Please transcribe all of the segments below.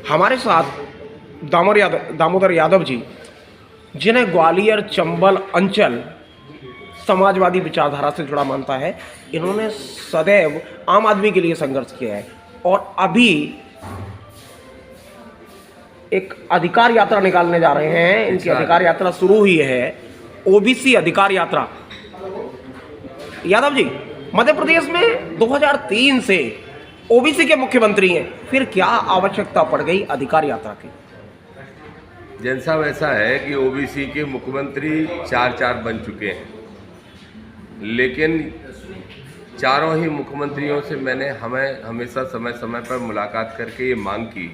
हमारे साथ दामोदर यादव जी, जिन्हें ग्वालियर चंबल अंचल समाजवादी विचारधारा से जुड़ा मानता है। इन्होंने सदैव आम आदमी के लिए संघर्ष किया है और अभी एक अधिकार यात्रा निकालने जा रहे हैं। इनकी अधिकार यात्रा शुरू हुई है, ओबीसी अधिकार यात्रा। यादव जी, मध्य प्रदेश में 2003 से ओबीसी के मुख्यमंत्री हैं, फिर क्या आवश्यकता पड़ गई अधिकार यात्रा की? जैन साहब, ऐसा है कि ओबीसी के मुख्यमंत्री चार बन चुके हैं, लेकिन चारों ही मुख्यमंत्रियों से मैंने हमेशा समय समय पर मुलाकात करके ये मांग की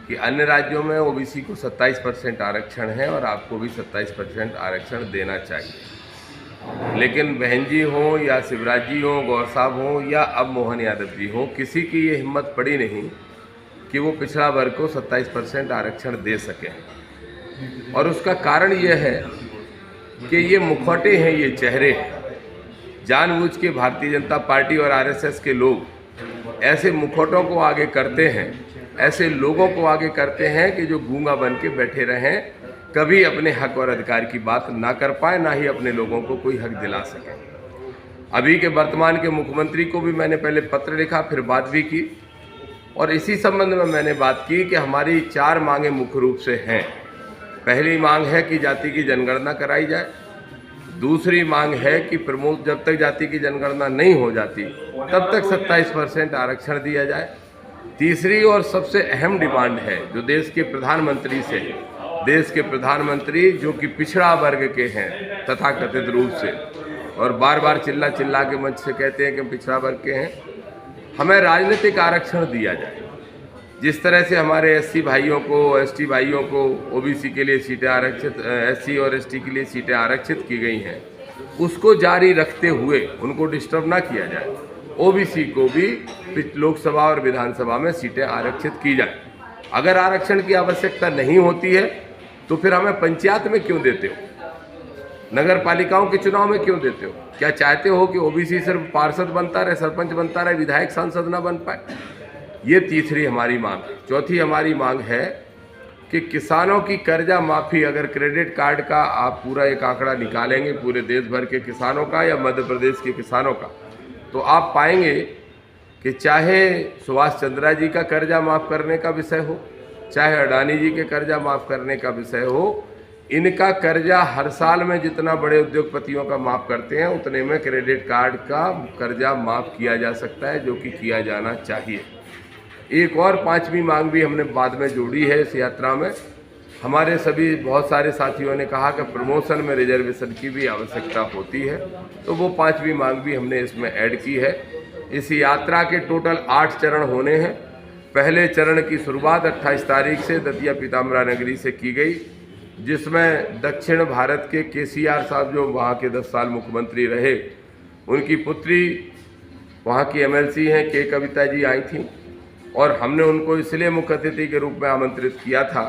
कि अन्य राज्यों में ओबीसी को 27% आरक्षण है और आपको भी 27% आरक्षण देना चाहिए। लेकिन बहन जी हो या शिवराज जी हो, गौर साहब हो या अब मोहन यादव जी हो, किसी की ये हिम्मत पड़ी नहीं कि वो पिछड़ा वर्ग को 27% आरक्षण दे सकें। और उसका कारण ये है कि ये मुखौटे हैं, ये चेहरे हैं। जानबूझ के भारतीय जनता पार्टी और आरएसएस के लोग ऐसे मुखौटों को आगे करते हैं, ऐसे लोगों को आगे करते हैं कि जो गूंगा बन के बैठे रहें, कभी अपने हक और अधिकार की बात ना कर पाए, ना ही अपने लोगों को कोई हक दिला सके। अभी के वर्तमान के मुख्यमंत्री को भी मैंने पहले पत्र लिखा, फिर बात भी की, और इसी संबंध में मैंने बात की कि हमारी 4 मांगें मुख्य रूप से हैं। पहली मांग है कि जाति की जनगणना कराई जाए। दूसरी मांग है कि प्रमोद जब तक जाति की जनगणना नहीं हो जाती तब तक 27% आरक्षण दिया जाए। तीसरी और सबसे अहम डिमांड है जो देश के प्रधानमंत्री से, देश के प्रधानमंत्री जो कि पिछड़ा वर्ग के हैं तथाकथित रूप से, और बार बार चिल्ला के मंच से कहते हैं कि पिछड़ा वर्ग के हैं, हमें राजनीतिक आरक्षण दिया जाए। जिस तरह से हमारे एससी भाइयों को, एसटी भाइयों को ओबीसी के लिए सीटें आरक्षित, एससी और एसटी के लिए सीटें आरक्षित की गई हैं, उसको जारी रखते हुए उनको डिस्टर्ब ना किया जाए। ओबीसी को भी लोकसभा और विधानसभा में सीटें आरक्षित की जाए। अगर आरक्षण की आवश्यकता नहीं होती है तो फिर हमें पंचायत में क्यों देते हो, नगर पालिकाओं के चुनाव में क्यों देते हो? क्या चाहते हो कि ओबीसी सिर्फ पार्षद बनता रहे, सरपंच बनता रहे, विधायक सांसद ना बन पाए? ये तीसरी हमारी मांग है। चौथी हमारी मांग है कि किसानों की कर्जा माफ़ी, अगर क्रेडिट कार्ड का आप पूरा एक आंकड़ा निकालेंगे पूरे देश भर के किसानों का या मध्य प्रदेश के किसानों का, तो आप पाएंगे कि चाहे सुभाष चंद्रा जी का कर्जा माफ़ करने का विषय हो, चाहे अडानी जी के कर्जा माफ़ करने का विषय हो, इनका कर्जा हर साल में जितना बड़े उद्योगपतियों का माफ़ करते हैं उतने में क्रेडिट कार्ड का कर्जा माफ़ किया जा सकता है, जो कि किया जाना चाहिए। एक और 5वीं मांग भी हमने बाद में जोड़ी है इस यात्रा में। हमारे सभी बहुत सारे साथियों ने कहा कि प्रमोशन में रिजर्वेशन की भी आवश्यकता होती है, तो वो 5वीं मांग भी हमने इसमें ऐड की है। इस यात्रा के टोटल 8 चरण होने हैं। पहले चरण की शुरुआत 28 तारीख से दतिया पीताम्बरा नगरी से की गई, जिसमें दक्षिण भारत के केसीआर साहब, जो वहाँ के 10 साल मुख्यमंत्री रहे, उनकी पुत्री वहाँ की एमएलसी हैं के कविता जी आई थी, और हमने उनको इसलिए मुख्य अतिथि के रूप में आमंत्रित किया था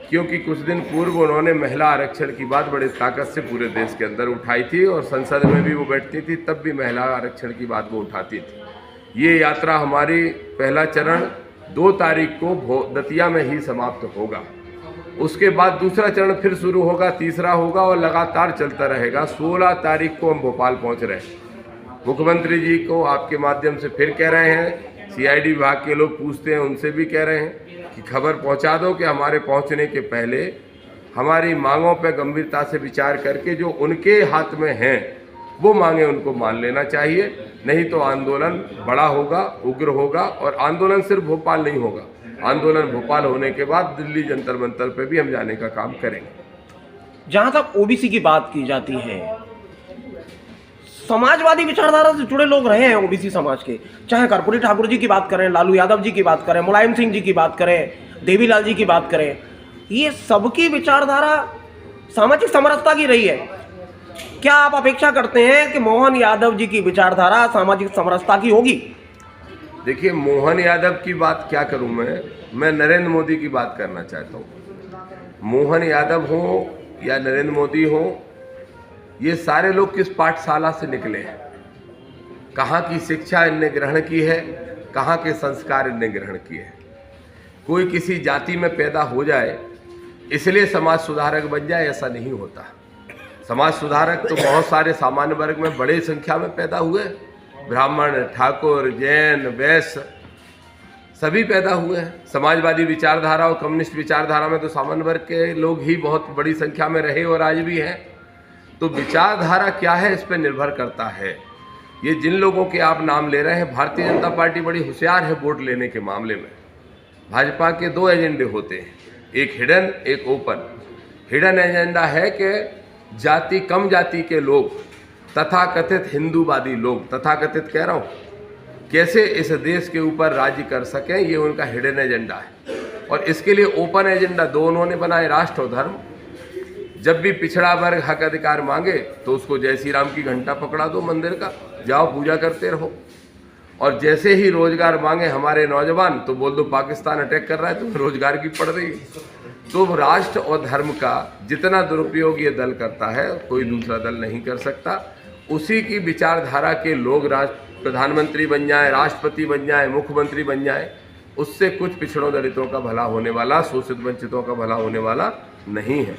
क्योंकि कुछ दिन पूर्व उन्होंने महिला आरक्षण की बात बड़े ताकत से पूरे देश के अंदर उठाई थी, और संसद में भी वो बैठती थी, तब भी महिला आरक्षण की बात वो उठाती थी। ये यात्रा हमारी पहला चरण 2 तारीख को दतिया में ही समाप्त होगा। उसके बाद दूसरा चरण फिर शुरू होगा, तीसरा होगा और लगातार चलता रहेगा। 16 तारीख को हम भोपाल पहुँच रहे हैं। मुख्यमंत्री जी को आपके माध्यम से फिर कह रहे हैं, सीआईडी विभाग के लोग पूछते हैं, उनसे भी कह रहे हैं कि खबर पहुंचा दो कि हमारे पहुंचने के पहले हमारी मांगों पर गंभीरता से विचार करके जो उनके हाथ में हैं वो मांगे उनको मान लेना चाहिए, नहीं तो आंदोलन बड़ा होगा, उग्र होगा। और आंदोलन सिर्फ भोपाल नहीं होगा, आंदोलन भोपाल होने के बाद दिल्ली जंतर मंतर पे भी हम जाने का काम करेंगे। जहां तक ओबीसी की बात की जाती है, समाजवादी विचारधारा से जुड़े लोग रहे हैं ओबीसी समाज के, चाहे कर्पूरी ठाकुर जी की बात करें, लालू यादव जी की बात करें, मुलायम सिंह जी की बात करें, देवीलाल जी की बात करें, ये सबकी विचारधारा सामाजिक समरसता की रही है। क्या आप अपेक्षा करते हैं कि मोहन यादव जी की विचारधारा सामाजिक समरसता की होगी? देखिए, मोहन यादव की बात क्या करूं मैं नरेंद्र मोदी की बात करना चाहता हूं। मोहन यादव हो या नरेंद्र मोदी हो, ये सारे लोग किस पाठशाला से निकले हैं, कहाँ की शिक्षा इनने ग्रहण की है, कहाँ के संस्कार इनने ग्रहण किए हैं। कोई किसी जाति में पैदा हो जाए इसलिए समाज सुधारक बन जाए, ऐसा नहीं होता। समाज सुधारक तो बहुत सारे सामान्य वर्ग में बड़ी संख्या में पैदा हुए, ब्राह्मण, ठाकुर, जैन, वैश्य सभी पैदा हुए हैं। समाजवादी विचारधारा और कम्युनिस्ट विचारधारा में तो सामान्य वर्ग के लोग ही बहुत बड़ी संख्या में रहे और आज भी हैं। तो विचारधारा क्या है इस पर निर्भर करता है। ये जिन लोगों के आप नाम ले रहे हैं, भारतीय जनता पार्टी बड़ी होशियार है वोट लेने के मामले में। भाजपा के दो एजेंडे होते हैं, एक हिडन एक ओपन। हिडन एजेंडा है कि जाति कम जाति के लोग, तथाकथित हिंदूवादी लोग, तथाकथित कह रहा हूँ, कैसे इस देश के ऊपर राज्य कर सकें, ये उनका हिडन एजेंडा है। और इसके लिए ओपन एजेंडा दो उन्होंने बनाए, राष्ट्र और धर्म। जब भी पिछड़ा वर्ग हक अधिकार मांगे तो उसको जय श्री राम की घंटा पकड़ा दो मंदिर का, जाओ पूजा करते रहो। और जैसे ही रोजगार मांगे हमारे नौजवान तो बोल दो पाकिस्तान अटैक कर रहा है, तुम्हें रोजगार की पड़ रही है। तो राष्ट्र और धर्म का जितना दुरुपयोग ये दल करता है कोई दूसरा दल नहीं कर सकता। उसी की विचारधारा के लोग प्रधानमंत्री बन जाए, राष्ट्रपति बन जाए, मुख्यमंत्री बन जाए, उससे कुछ पिछड़ों दलितों का भला होने वाला, शोषित वंचितों का भला होने वाला नहीं है।